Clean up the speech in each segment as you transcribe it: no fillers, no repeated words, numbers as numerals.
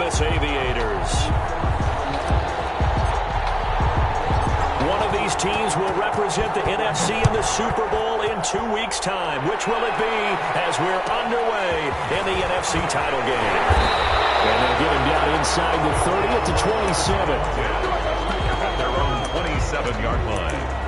Columbus Aviators. One of these teams will represent the NFC in the Super Bowl in 2 weeks' time. Which will it be as we're underway in the NFC title game? And they'll get him down inside the 30 at the 27. At their own 27-yard line.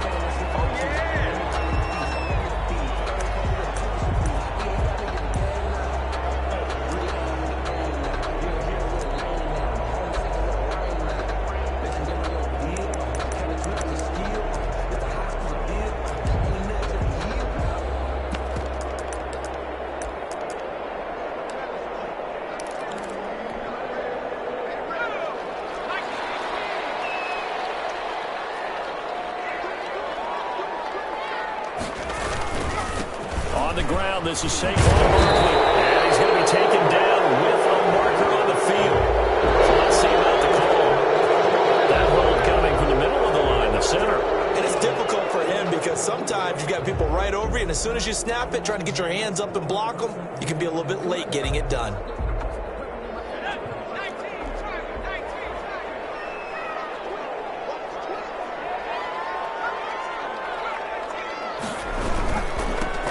This is Saquon Barkley, and he's going to be taken down with a marker on the field. So let's see about the call. That hold coming from the middle of the line, the center. And it's difficult for him because sometimes you've got people right over you, and as soon as you snap it, trying to get your hands up and block them, you can be a little bit late getting it done.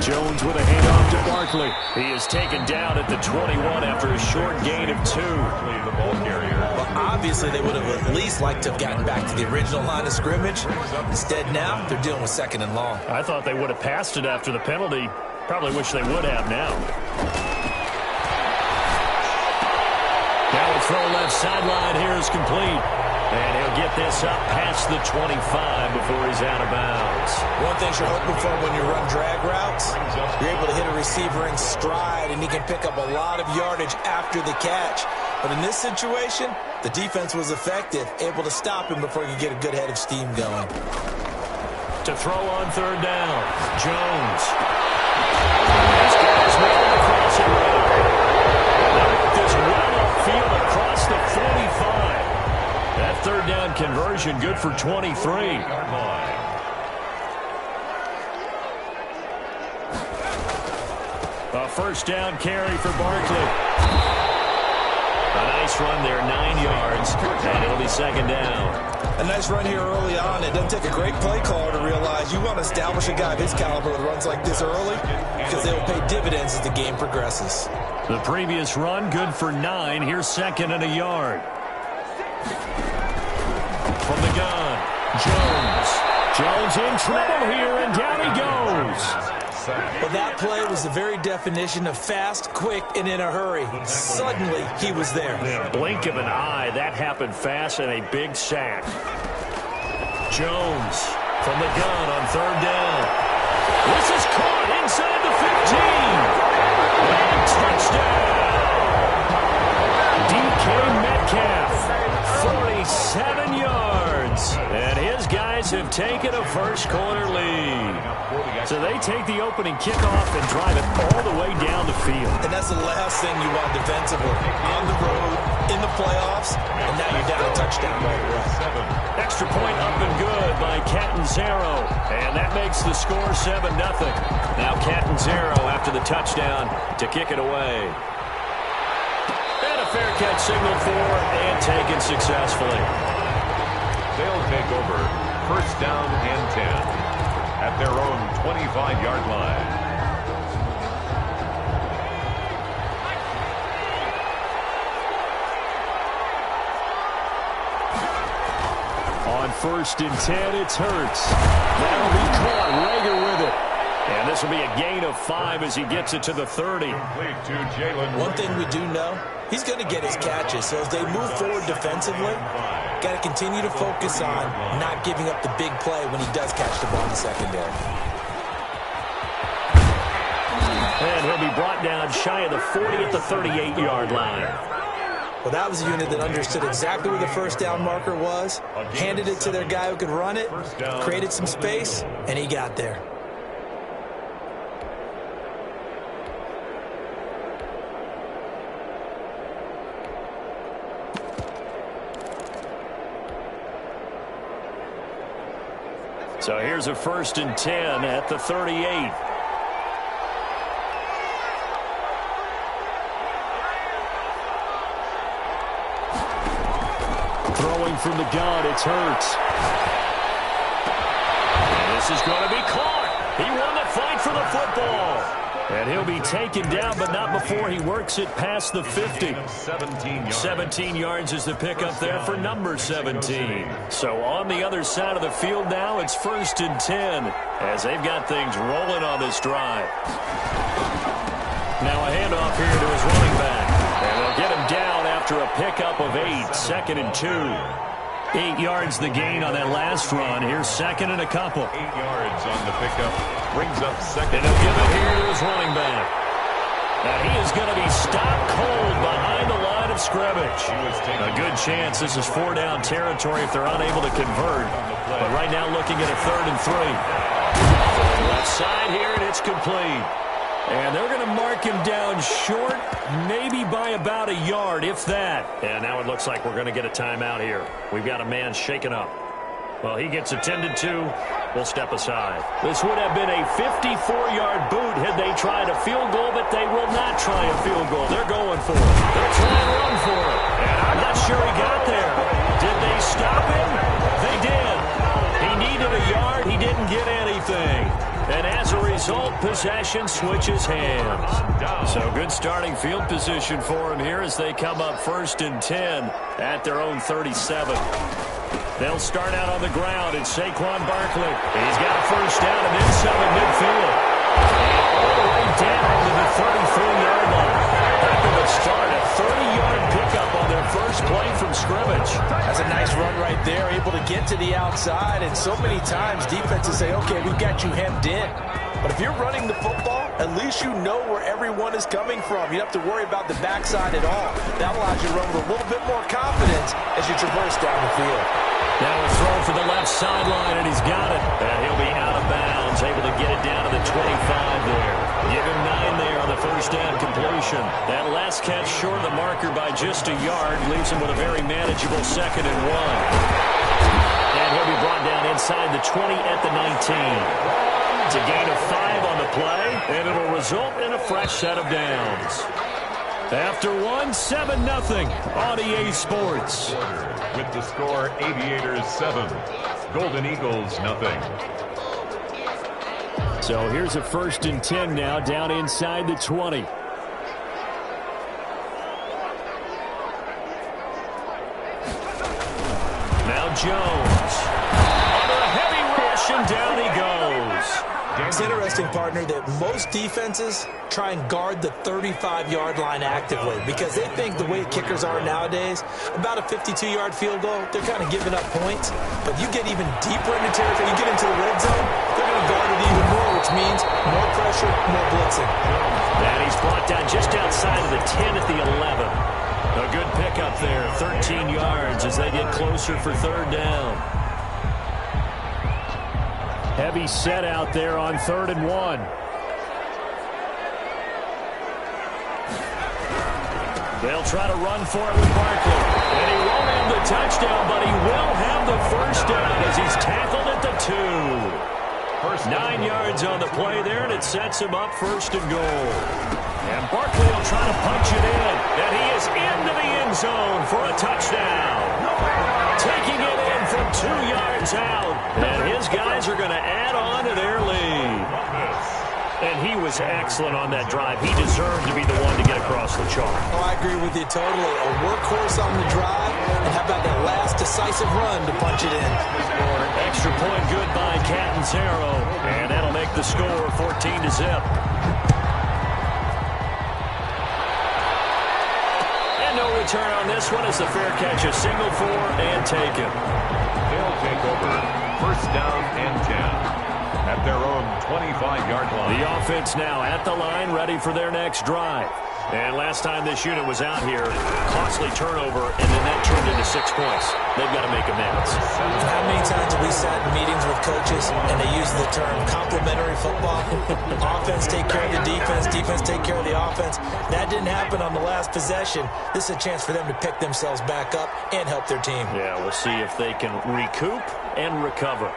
Jones with a handoff to Barkley. He is taken down at the 21 after a short gain of 2. The ball carrier. Well, obviously, they would have at least liked to have gotten back to the original line of scrimmage. Instead, now, they're dealing with 2nd and long. I thought they would have passed it after the penalty. Probably wish they would have now. Now a throw left sideline here is complete. And he'll get this up past the 25 before he's out of bounds. One thing you're hoping for when you run drag routes, you're able to hit a receiver in stride, and he can pick up a lot of yardage after the catch. But in this situation, the defense was effective, able to stop him before he could get a good head of steam going. To throw on 3rd down, Jones. This guy's making the crossing route. That worked as well upfield across the 45. That 3rd down conversion good for 23. A 1st down carry for Barkley. A nice run there, 9 yards, and it'll be 2nd down. A nice run here early on. It doesn't take a great play caller to realize you want to establish a guy of his caliber with runs like this early because they will pay dividends as the game progresses. The previous run good for 9. Here's 2nd and a yard. From the gun, Jones. Jones in trouble here, and down he goes. Well, that play was the very definition of fast, quick, and in a hurry. Suddenly, he was there. Blink of an eye, that happened fast, and a big sack. Jones from the gun on 3rd down. This is caught inside the 15. And touchdown. DK Metcalf, 47 yards. And his guys have taken a first-quarter lead. So they take the opening kickoff and drive it all the way down the field. And that's the last thing you want defensively. On the road, in the playoffs, and now you're down a touchdown right away. Extra point up and good by Catanzaro. And that makes the score 7-0. Now Catanzaro after the touchdown to kick it away. And a fair catch signal for and taken successfully. They'll take over 1st down and 10 at their own 25-yard line. On 1st and 10, it's Hurts. That'll be caught. Rager with it. And this will be a gain of 5 as he gets it to the 30. One thing we do know, he's going to get his catches. So as they move forward defensively, got to continue to focus on not giving up the big play when he does catch the ball in the secondary. And he'll be brought down shy of the 40 at the 38-yard line. Well, that was a unit that understood exactly where the 1st down marker was, handed it to their guy who could run it, created some space, and he got there. So here's a 1st and 10 at the 38. throwing from the gun, it's Hurts. And this is going to be caught. He won the fight for the football. And he'll be taken down, but not before he works it past the 50. 17 yards is the pickup there for number 17. So on the other side of the field now, it's 1st and 10 as they've got things rolling on this drive. Now a handoff here to his running back. And they'll get him down after a pickup of 8, 2nd and 2. 8 yards the gain on that last run. Here's 2nd and a couple. 8 yards on the pickup. Brings up 2nd. And he'll give it here to his running back. Now he is going to be stopped cold behind the line of scrimmage. A good chance this is 4-down territory if they're unable to convert. But right now looking at a 3rd and 3. Left side here, and it's complete. And they're going to mark him down short, maybe by about a yard, if that. And now it looks like we're going to get a timeout here. We've got a man shaken up. Well, he gets attended to. We'll step aside. This would have been a 54-yard boot had they tried a field goal, but they will not try a field goal. They're going for it. They'll try and run for it. And I'm not sure he got there. Did they stop him? They did. He needed a yard. He didn't get anything. And as a result, possession switches hands. So good starting field position for him here as they come up 1st and 10 at their own 37. They'll start out on the ground. It's Saquon Barkley. He's got a 1st down and then some at midfield. All the way down to the 33-yard line. Back of the start, a 30-yard pickup on their first play from scrimmage. That's a nice run right there, able to get to the outside. And so many times defenses say, okay, we've got you hemmed in. But if you're running the football, at least you know where everyone is coming from. You don't have to worry about the backside at all. That allows you to run with a little bit more confidence as you traverse down the field. Now a throw for the left sideline, and he's got it. And he'll be out of bounds, able to get it down to the 25 there. Give him 9 there on the 1st down completion. That last catch short of the marker by just a yard leaves him with a very manageable 2nd and 1. And he'll be brought down inside the 20 at the 19. It's a gain of 5 on the play, and it'll result in a fresh set of downs. After 1, 7-0 on EA Sports. With the score, Aviators 7, Golden Eagles 0. So here's a 1st and 10 now, down inside the 20. Now Jones. Under a heavy rush, and down he goes. It's interesting, partner, that most defenses try and guard the 35-yard line actively because they think the way kickers are nowadays, about a 52-yard field goal, they're kind of giving up points. But you get even deeper into territory, you get into the red zone, they're going to guard it even more, which means more pressure, more blitzing. And he's brought down just outside of the 10 at the 11. A good pickup there, 13 yards as they get closer for 3rd down. Heavy set out there on 3rd and 1. They'll try to run for it with Barkley. And he won't have the touchdown, but he will have the 1st down as he's tackled at the 2. 9 yards on the play there, and it sets him up 1st and goal. And Barkley will try to punch it in. And he is into the end zone for a touchdown. Taking it in from 2 yards out. And his guys are going to add on to their lead. And he was excellent on that drive. He deserved to be the one to get across the chalk. Oh, I agree with you totally. A workhorse on the drive. And how about that last decisive run to punch it in? Extra point good by Catanzaro. And that'll make the score 14-0. No return on this one as the fair catch is singled for and taken. They'll take over 1st down and 10 at their own 25-yard line. The offense now at the line, ready for their next drive. And last time this unit was out here, costly turnover, and then that turned into 6 points. They've got to make amends. How many times have we sat in meetings with coaches and they use the term complementary football? Offense take care of the defense, defense take care of the offense. That didn't happen on the last possession. This is a chance for them to pick themselves back up and help their team. Yeah, we'll see if they can recoup and recover.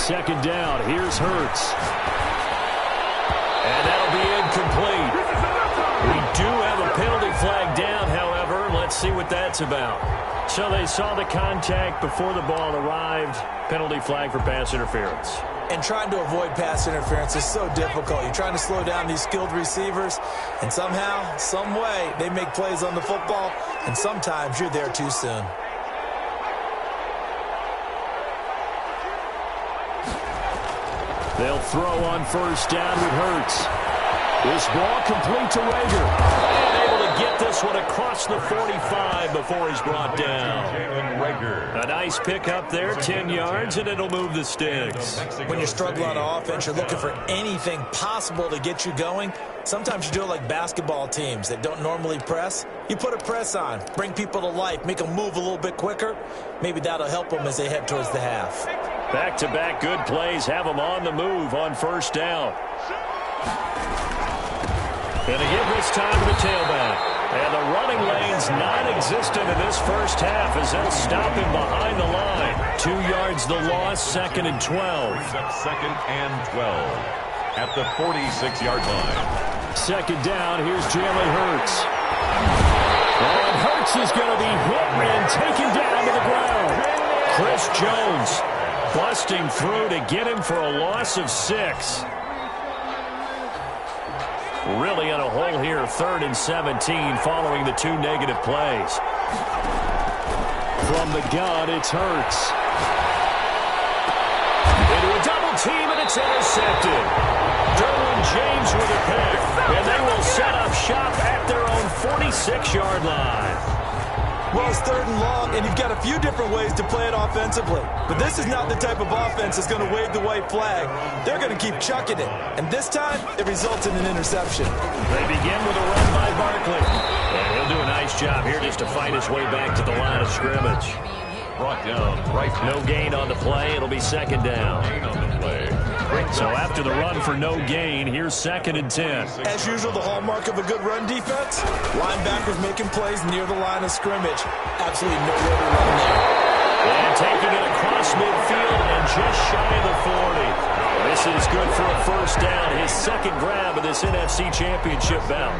second down. Here's Hurts. And that'll be incomplete. We do have a penalty flag down, however. Let's see what that's about. So they saw the contact before the ball arrived. Penalty flag for pass interference. And trying to avoid pass interference is so difficult. You're trying to slow down these skilled receivers, and somehow, some way, they make plays on the football, and sometimes you're there too soon. They'll throw on first down with Hurts. This ball complete to Rager. And able to get this one across the 45 before he's brought down. A nice pick up there, 10 yards, and it'll move the sticks. When you're struggling on offense, you're looking for anything possible to get you going. Sometimes you do it like basketball teams that don't normally press. You put a press on, bring people to life, make them move a little bit quicker. Maybe that'll help them as they head towards the half. Back-to-back good plays have them on the move on first down. And they give this time to the tailback. And the running lane's non-existent in this first half as they'll stop him behind the line. 2 yards the loss, 2nd and 12. Brings up 2nd and 12 at the 46-yard line. Second down, here's Jalen Hurts. And Hurts is going to be hit and taken down to the ground. Chris Jones busting through to get him for a loss of 6. Really in a hole here, 3rd and 17 following the 2 negative plays. From the gun, it's Hurts. Into a double team, and it's intercepted. Derwin James with a pick, and they will set up shop at their own 46-yard line. Well, it's 3rd and long, and you've got a few different ways to play it offensively. But this is not the type of offense that's going to wave the white flag. They're going to keep chucking it. And this time, it results in an interception. They begin with a run by Barkley. And he'll do a nice job here just to fight his way back to the line of scrimmage. Brought down right. No gain on the play. It'll be 2nd down. Gain on the play. So after the run for no gain, here's 2nd and 10. As usual, the hallmark of a good run defense, linebackers making plays near the line of scrimmage. Absolutely nowhere to run there. And taking it across midfield and just shy of the 40. This is good for a first down. His 2nd grab of this NFC Championship bout.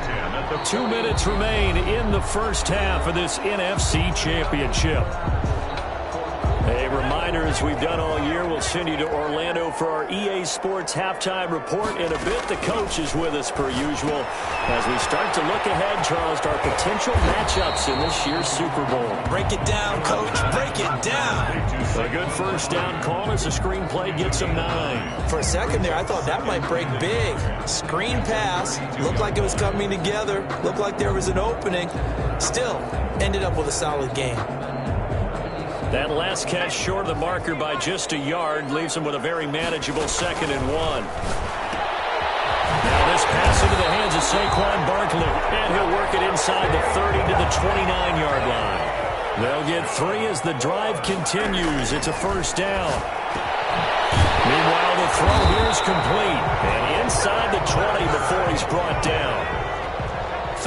2 minutes remain in the first half of this NFC Championship. A reminder, as we've done all year, we'll send you to Orlando for our EA Sports halftime report in a bit. The coach is with us per usual as we start to look ahead, Charles, to our potential matchups in this year's Super Bowl. Break it down, coach. Break it down. A good first down call as the screenplay gets him 9. For a second there, I thought that might break big. Screen pass. Looked like it was coming together. Looked like there was an opening. Still, ended up with a solid game. That last catch short of the marker by just a yard leaves him with a very manageable 2nd and 1. Now this pass into the hands of Saquon Barkley, and he'll work it inside the 30 to the 29-yard line. They'll get 3 as the drive continues. It's a first down. Meanwhile, the throw here is complete, and inside the 20 before he's brought down.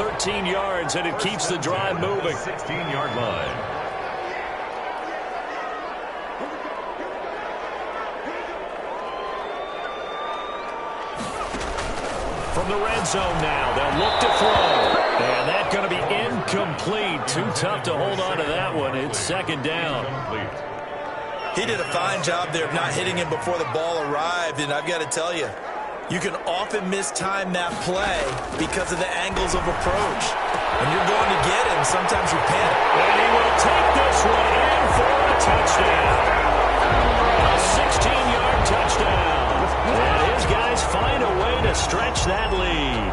13 yards, and it keeps the drive moving. 16-yard line. From the red zone now, they'll look to throw. And that's going to be incomplete. Too tough to hold on to that one. It's 2nd down. He did a fine job there of not hitting him before the ball arrived, and I've got to tell you, you can often mistime that play because of the angles of approach. When you're going to get him, sometimes you panic. And he will take this one in for a touchdown. A 16-yard touchdown. And his guys find a way to stretch that lead.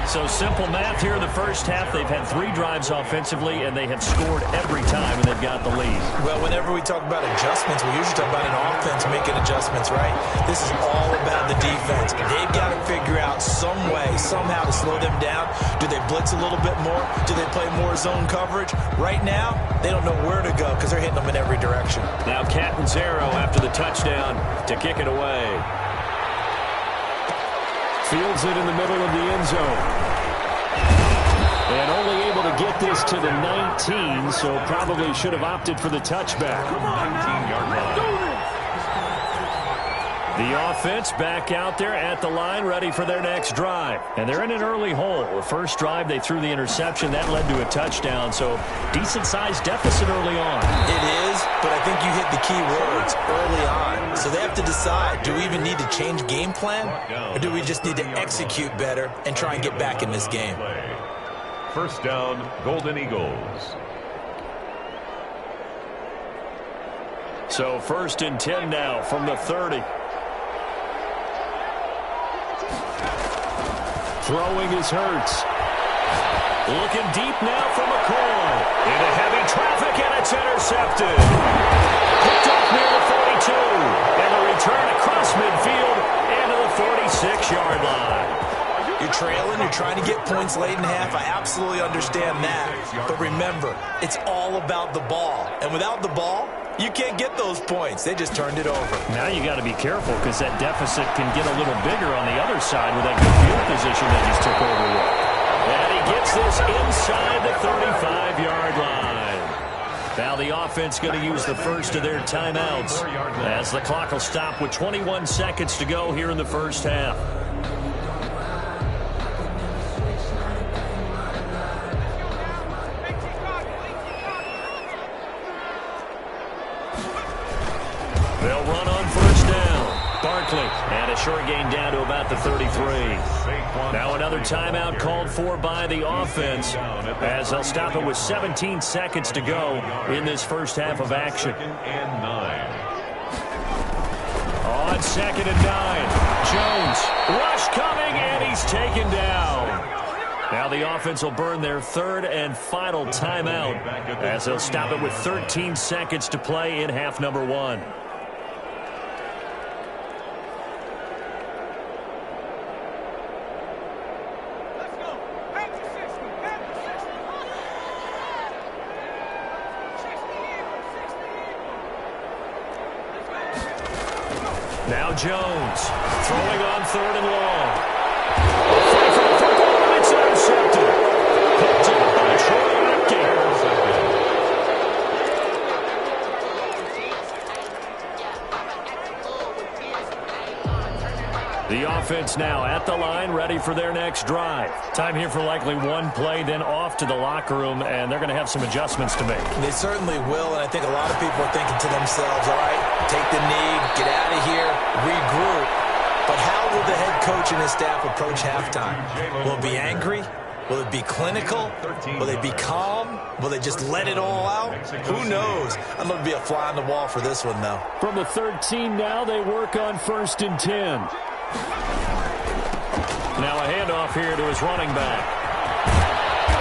So simple math here in the first half. They've had 3 drives offensively, and they have scored every time, and they've got the lead. Well, whenever we talk about adjustments, we usually talk about an offense making adjustments, right? This is all about the defense. They've got to figure out some way, somehow to slow them down. Do they blitz a little bit more? Do they play more zone coverage? Right now, they don't know where to go because they're hitting them in every direction. Now Catanzaro after the touchdown to kick it away. Fields it in the middle of the end zone. And only able to get this to the 19, so probably should have opted for the touchback. 19-yard line. The offense back out there at the line, ready for their next drive. And they're in an early hole. The first drive, they threw the interception. That led to a touchdown, so decent-sized deficit early on. It is, but I think you hit the key words, early on. So they have to decide, do we even need to change game plan, or do we just need to execute better and try and get back in this game? First down, Golden Eagles. So first and 10 now from the 30. Throwing is Hurts. Looking deep now for McCoy. Into heavy traffic, and it's intercepted. Picked up near the 42. And a return across midfield into the 46-yard line. You're trailing, you're trying to get points late in half. I absolutely understand that. But remember, it's all about the ball. And without the ball, you can't get those points. They just turned it over. Now you got to be careful because that deficit can get a little bigger on the other side with that good field position they just took over with. And he gets this inside the 35-yard line. Now the offense going to use the first of their timeouts as the clock will stop with 21 seconds to go here in the first half. They'll run on first down. Barkley, and a short gain down to about the 33. Now another timeout called for by the offense as they'll stop it with 17 seconds to go in this first half of action. On second and 9, Jones, rush coming, and he's taken down. Now the offense will burn their third and final timeout as they'll stop it with 13 seconds to play in half number 1. Now Jones, throwing on third and long. It's intercepted. Picked up by Troy The offense now at the line, ready for their next drive. Time here for likely one play, then off to the locker room, and they're going to have some adjustments to make. They certainly will, and I think a lot of people are thinking to themselves, all right, take the knee, get out of here, regroup. But how will the head coach and his staff approach halftime? Will it be angry? Will it be clinical? Will they be calm? Will they just let it all out? Who knows? I'd love to be a fly on the wall for this one, though. From the 13 now, they work on first and 10. Now a handoff here to his running back.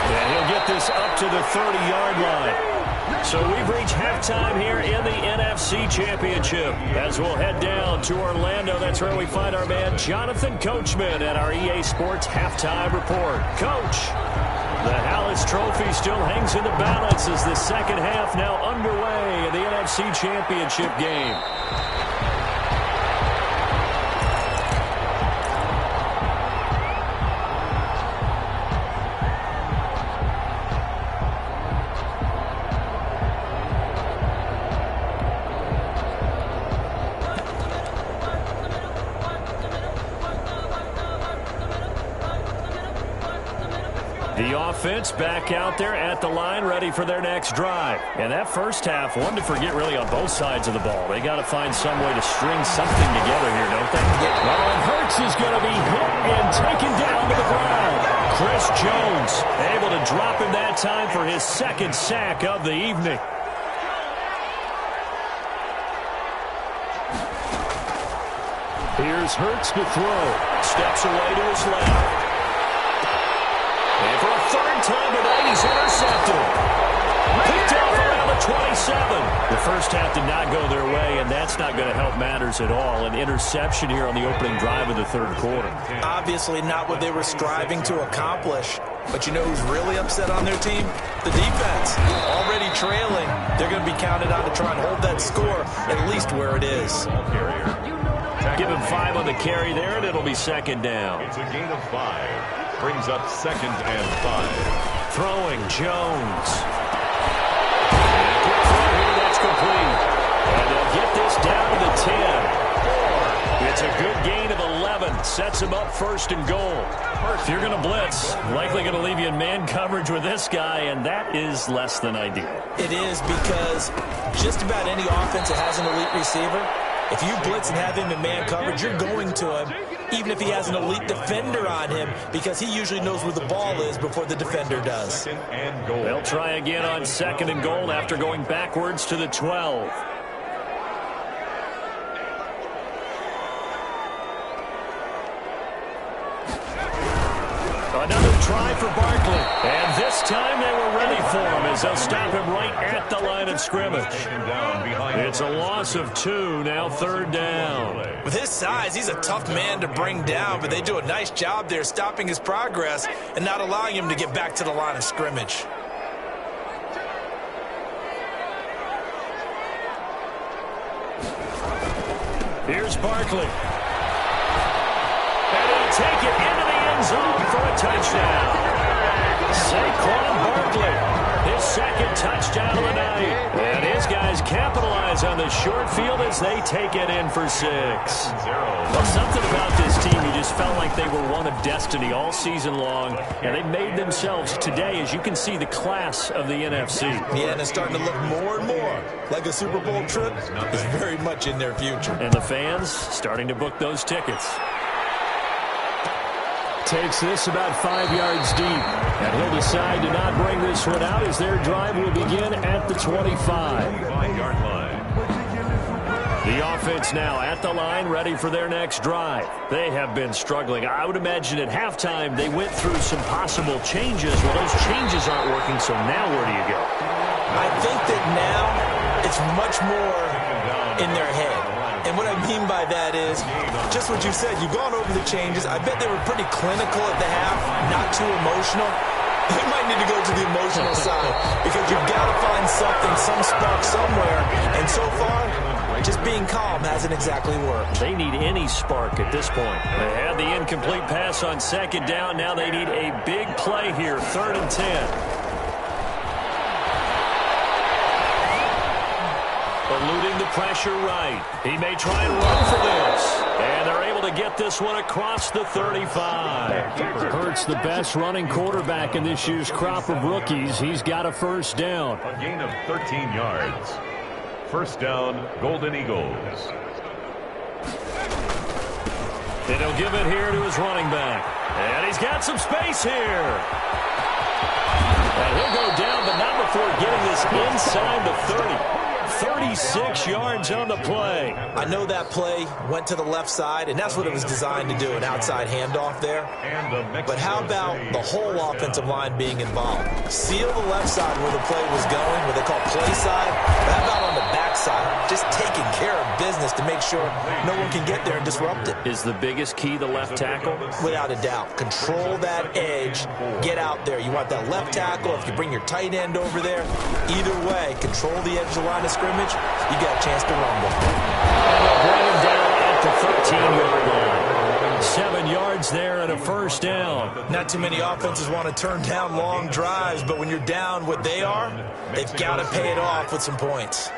And he'll get this up to the 30-yard line. So we've reached halftime here in the NFC Championship. As we'll head down to Orlando, that's where we find our man Jonathan Coachman at our EA Sports Halftime Report. Coach, the Hallis Trophy still hangs in the balance as the second half now underway in the NFC Championship game. The offense back out there at the line, ready for their next drive. And that first half, one to forget really on both sides of the ball. They got to find some way to string something together here, don't they? Well, and Hurts is going to be hit and taken down to the ground. Chris Jones able to drop him that time for his second sack of the evening. Here's Hurts to throw. Steps away to his left. And for a third time today, he's intercepted. Picked off around the 27. The first half did not go their way, and that's not going to help matters at all. An interception here on the opening drive of the third quarter. Obviously not what they were striving to accomplish. But you know who's really upset on their team? The defense. Already trailing. They're going to be counted on to try and hold that score at least where it is. Give him 5 on the carry there, and it'll be second down. It's a gain of 5. Brings up second and 5. Throwing Jones. And a quick throw here, that's complete. And they'll get this down to the 10. It's a good gain of 11. Sets him up first and goal. If you're going to blitz, likely going to leave you in man coverage with this guy, and that is less than ideal. It is, because just about any offense that has an elite receiver, if you blitz and have him in man coverage, you're going to him, even if he has an elite defender on him, because he usually knows where the ball is before the defender does. They'll try again on second and goal after going backwards to the 12. Another try for Barkley. And this time they were ready for him as they'll stop him right at the line of scrimmage. It's a loss of 2, now third down. With his size, he's a tough man to bring down, but they do a nice job there stopping his progress and not allowing him to get back to the line of scrimmage. Here's Barkley. And he'll take it into the end zone for a touchdown. Saquon Barkley, his second touchdown of the night. And his guys capitalize on the short field as they take it in for 6. Well, something about this team, you just felt like they were one of destiny all season long, and they made themselves today, as you can see, the class of the NFC. Yeah, and it's starting to look more and more like a Super Bowl trip is very much in their future. And the fans starting to book those tickets. Takes this about 5 yards deep, and he'll decide to not bring this one out as their drive will begin at the 25-yard line. The offense now at the line, ready for their next drive. They have been struggling. I would imagine at halftime they went through some possible changes. Well, those changes aren't working, so now where do you go? I think that now it's much more in their head. And what I mean by that is, just what you said, you've gone over the changes. I bet they were pretty clinical at the half, not too emotional. They might need to go to the emotional side because you've got to find something, some spark somewhere. And so far, just being calm hasn't exactly worked. They need any spark at this point. They had the incomplete pass on second down. Now they need a big play here, 3rd and 10. Eluding the pressure right. He may try and run for this. And they're able to get this one across the 35. Hurts the best running quarterback in this year's crop of rookies. He's got a first down. A gain of 13 yards. First down, Golden Eagles. And he'll give it here to his running back. And he's got some space here. And he'll go down, but not before getting this inside the 30. 36 yards on the play. I know that play went to the left side, and that's what it was designed to do, an outside handoff there. But how about the whole offensive line being involved? Seal the left side where the play was going, what they call play side. But how about on the back side? Just taking care of business to make sure no one can get there and disrupt it. Is the biggest key the left tackle? Without a doubt. Control that edge. Get out there. You want that left tackle. If you bring your tight end over there, either way, control the edge of the line of scrimmage. You got a chance to rumble. And they'll bring him down at the 13-yard line. 7 yards there and a first down. Not too many offenses want to turn down long drives, but when you're down what they are, they've got to pay it off with some points.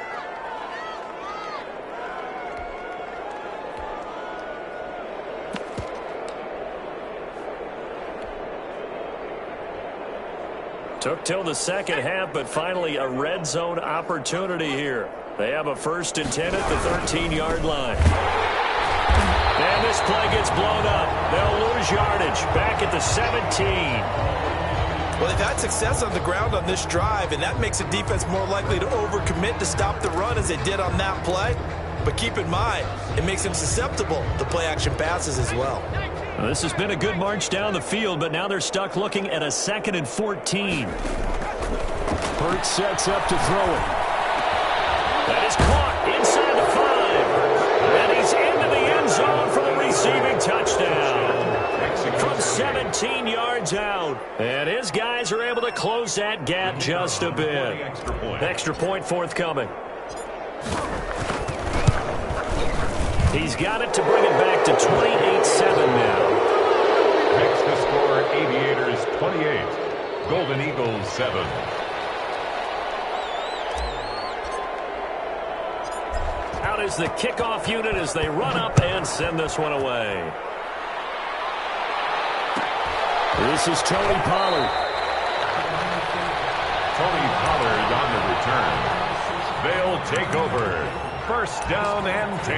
Took till the second half, but finally a red zone opportunity here. They have a 1st and 10 at the 13-yard line. And this play gets blown up. They'll lose yardage back at the 17. Well, they've had success on the ground on this drive, and that makes the defense more likely to overcommit to stop the run as they did on that play. But keep in mind, it makes them susceptible to play-action passes as well. Well, this has been a good march down the field, but now they're stuck looking at a 2nd and 14. Hurts sets up to throw it. That is caught inside the 5. And he's into the end zone for the receiving touchdown. From 17 yards out. And his guys are able to close that gap just a bit. Extra point forthcoming. He's got it to bring it back to 28-7 now. Makes the score Aviators 28, Golden Eagles 7. Out out as the kickoff unit as they run up and send this one away. This is Tony Pollard. Tony Pollard on the return. They'll take over. First down and 10.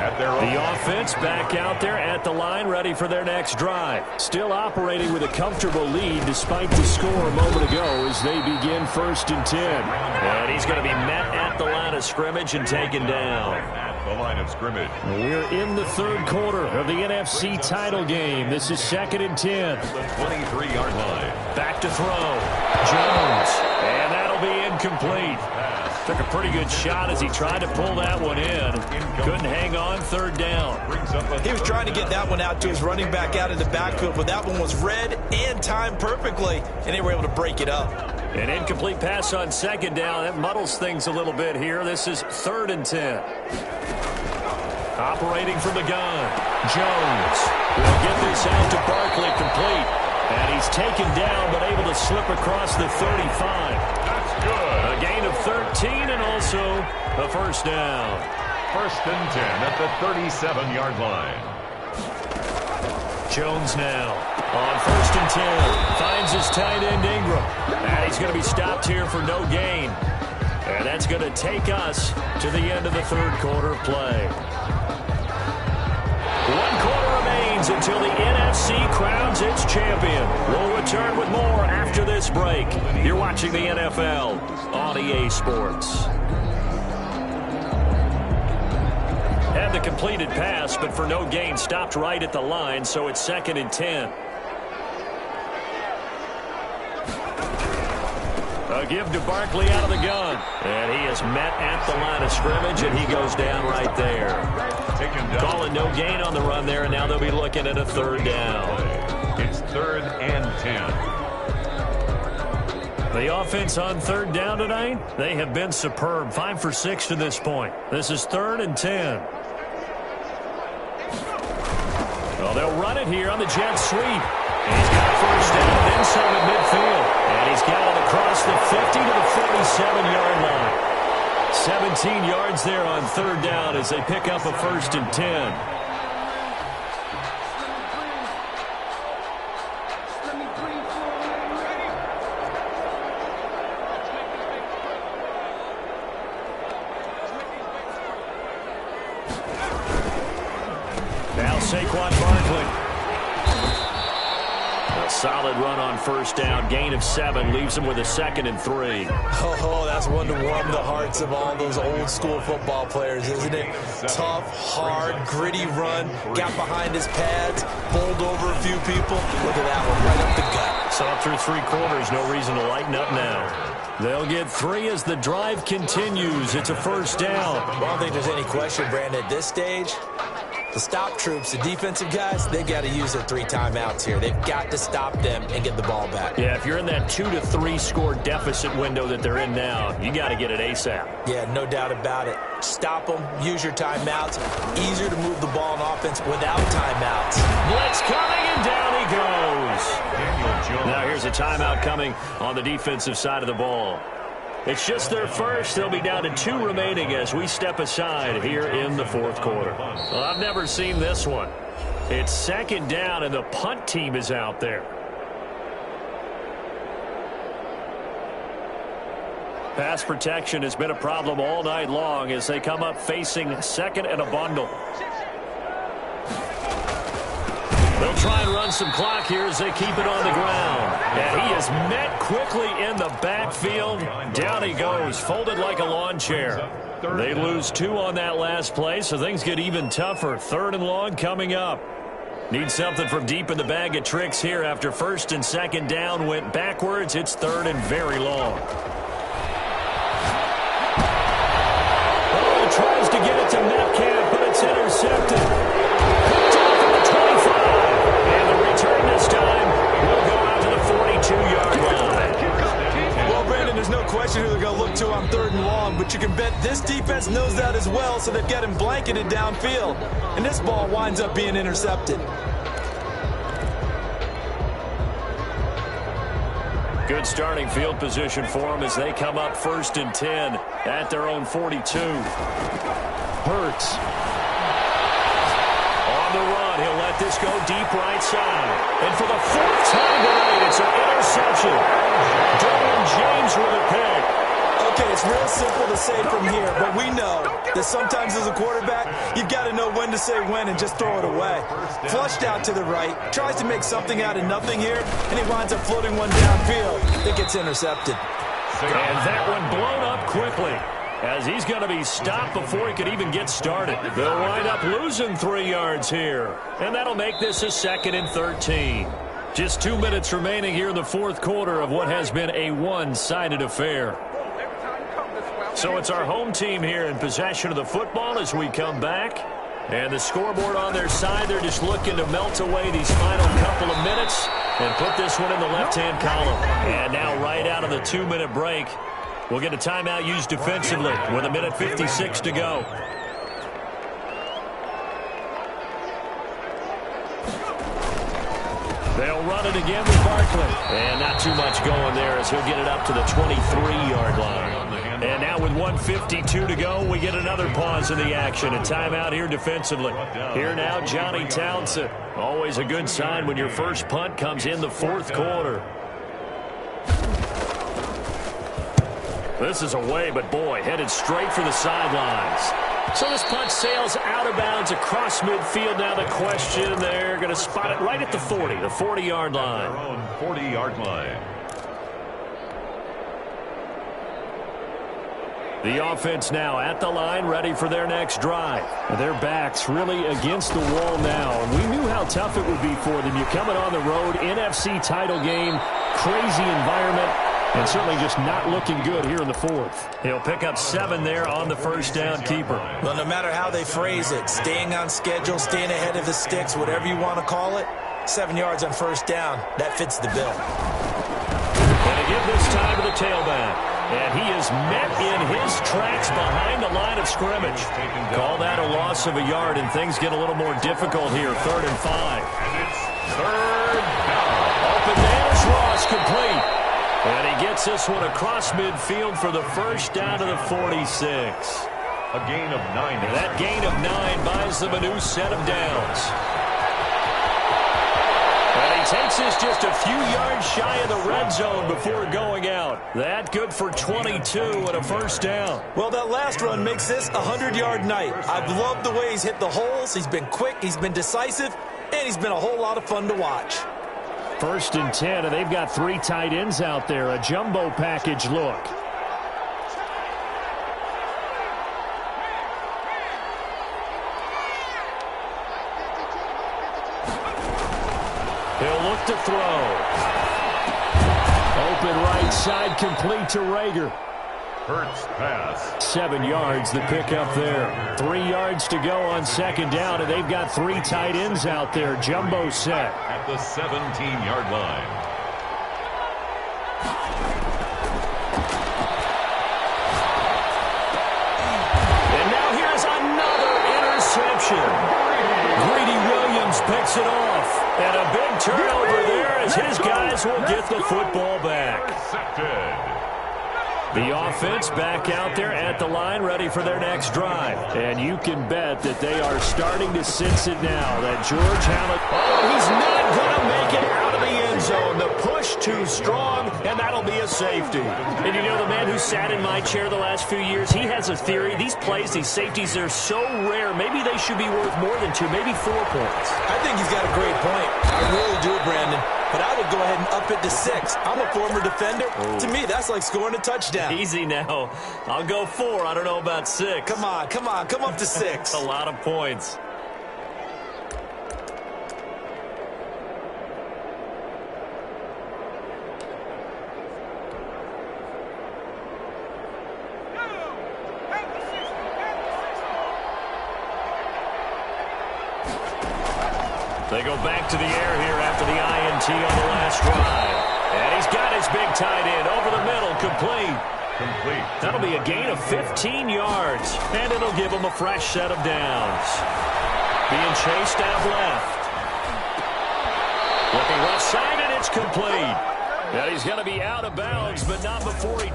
At their own. The offense back out there at the line, ready for their next drive. Still operating with a comfortable lead despite the score a moment ago as they begin 1st and 10. And he's going to be met at the line of scrimmage and taken down. At the line of scrimmage. We're in the 3rd quarter of the NFC title game. This is 2nd and 10. The 23-yard line. Back to throw. Jones. And that'll be incomplete. Took a pretty good shot as he tried to pull that one in. Couldn't hang on. 3rd down. He was trying to get that one out to his running back out in the backfield, but that one was read and timed perfectly, and they were able to break it up. An incomplete pass on 2nd down. That muddles things a little bit here. This is 3rd and 10. Operating from the gun. Jones will get this out to Barkley complete. And he's taken down but able to slip across the 35. That's good. A gain of 13 and also a 1st down. 1st and 10 at the 37-yard line. Jones now on 1st and 10. Finds his tight end Ingram. And he's going to be stopped here for no gain. And that's going to take us to the end of the 3rd quarter of play. 1 quarter remains until the NFC crowns its champion. We'll return with more after this break. You're watching the NFL on EA Sports. Had the completed pass, but for no gain, stopped right at the line, so it's 2nd and 10. A give to Barkley out of the gun. And he is met at the line of scrimmage, and he goes down right there. Calling no gain on the run there, and now they'll be looking at a 3rd down. It's 3rd and 10. The offense on 3rd down tonight, they have been superb. 5 for 6 to this point. This is 3rd and 10. Well, they'll run it here on the jet sweep. And he's got 1st down, then some at midfield. And he's got it across the 50 to the 47-yard line. 17 yards there on 3rd down as they pick up a 1st and 10. Now Saquon Barkley. A solid run on 1st down. Gain of 7 leaves him with a 2nd and 3. Oh, that's one to warm the hearts of all those old-school football players, isn't it? Tough, hard, gritty run. Got behind his pads, bowled over a few people. Look at that one, right up the gut. So through 3 quarters, no reason to lighten up now. They'll get 3 as the drive continues. It's a 1st down. Well, I don't think there's any question, Brandon, at this stage. The stop troops, the defensive guys, they've got to use their 3 timeouts here. They've got to stop them and get the ball back. Yeah, if you're in that 2 to 3 score deficit window that they're in now, you got to get it ASAP. Yeah, no doubt about it. Stop them, use your timeouts. Easier to move the ball on offense without timeouts. Blitz coming, and down he goes. Now here's a timeout coming on the defensive side of the ball. It's just their first. They'll be down to 2 remaining as we step aside here in the 4th quarter. Well, I've never seen this one. It's 2nd down, and the punt team is out there. Pass protection has been a problem all night long as they come up facing 2nd and a bundle. They'll try and run some clock here as they keep it on the ground. And he is met quickly in the backfield. Down he goes, folded like a lawn chair. They lose 2 on that last play, so things get even tougher. 3rd and long coming up. Need something from deep in the bag of tricks here after 1st and 2nd down went backwards. It's 3rd and very long. Oh, tries to get it to Metcalf, but it's intercepted. This time, we'll go out to the 42-yard line. Well, Brandon, there's no question who they're going to look to on 3rd and long, but you can bet this defense knows that as well, so they've got him blanketed downfield. And this ball winds up being intercepted. Good starting field position for them as they come up 1st and 10 at their own 42. Hurts. On the run, he'll let this go deep right side. And for the 4th time tonight, it's an interception. Derwin James with a pick. Okay, it's real simple to say from here, but we know that sometimes as a quarterback, you've got to know when to say when and just throw it away. Flushed out to the right, tries to make something out of nothing here, and he winds up floating one downfield that gets intercepted. And that one blown up quickly, as he's going to be stopped before he could even get started. They'll wind up losing 3 yards here, and that'll make this a 2nd and 13. Just 2 minutes remaining here in the 4th quarter of what has been a one-sided affair. So it's our home team here in possession of the football as we come back. And the scoreboard on their side, they're just looking to melt away these final couple of minutes and put this one in the left-hand column. And now right out of the 2-minute break, we'll get a timeout used defensively with 1:56 to go. They'll run it again with Barkley. And not too much going there as he'll get it up to the 23-yard line. And now with 1:52 to go, we get another pause in the action. A timeout here defensively. Here now, Johnny Townsend. Always a good sign when your first punt comes in the 4th quarter. This is away, but boy, headed straight for the sidelines. So this punt sails out of bounds across midfield. Now the question, they're going to spot it right at the 40, the 40-yard line. Their own 40-yard line. The offense now at the line, ready for their next drive. Their backs really against the wall now. And we knew how tough it would be for them. You're coming on the road, NFC title game, crazy environment, and certainly just not looking good here in the 4th. He'll pick up 7 there on the first down keeper. Well, no matter how they phrase it, staying on schedule, staying ahead of the sticks, whatever you want to call it, 7 yards on first down, that fits the bill. And to give this time to the tailback. And he is met in his tracks behind the line of scrimmage. Call that a loss of a yard, and things get a little more difficult here. 3rd and 5. And it's 3rd down. Open man is Ross, complete. And he gets this one across midfield for the first down to the 46. A gain of 9. And that gain of 9 buys them a new set of downs. And he takes this just a few yards shy of the red zone before going out. That good for 22 and a first down. Well, that last run makes this a 100-yard night. I've loved the way he's hit the holes. He's been quick, he's been decisive, and he's been a whole lot of fun to watch. 1st and 10, and they've got 3 tight ends out there. A jumbo package look. He'll look to throw. Open right side, complete to Rager. Hurts pass. 7 yards, the pickup there. 3 yards to go on 2nd down, and they've got 3 tight ends out there. Jumbo set. At the 17-yard line. And now here's another interception. Greedy Williams picks it off. And a big turnover there as his guys will get the football back. Intercepted. The offense back out there at the line, ready for their next drive. And you can bet that they are starting to sense it now, that George Hammond, he's not going to make it out of the end zone. The push too strong, and that'll be a safety. And you know, the man who sat in my chair the last few years, he has a theory. These plays, these safeties, they're so rare. Maybe they should be worth more than 2, maybe 4 points. I think he's got a great point. I really do, Brandon. But I would go ahead and up it to 6. I'm a former defender. To me, that's like scoring a touchdown. Easy now. I'll go 4. I don't know about 6. Come on. Come up to 6. That's a lot of points. They go back to the air here after the INT on the last drive. And he's got his big tight end over the middle, complete. That'll be a gain of 15 yards, and it'll give him a fresh set of downs. Being chased out left. Looking left side, and it's complete. And he's going to be out of bounds, but not before he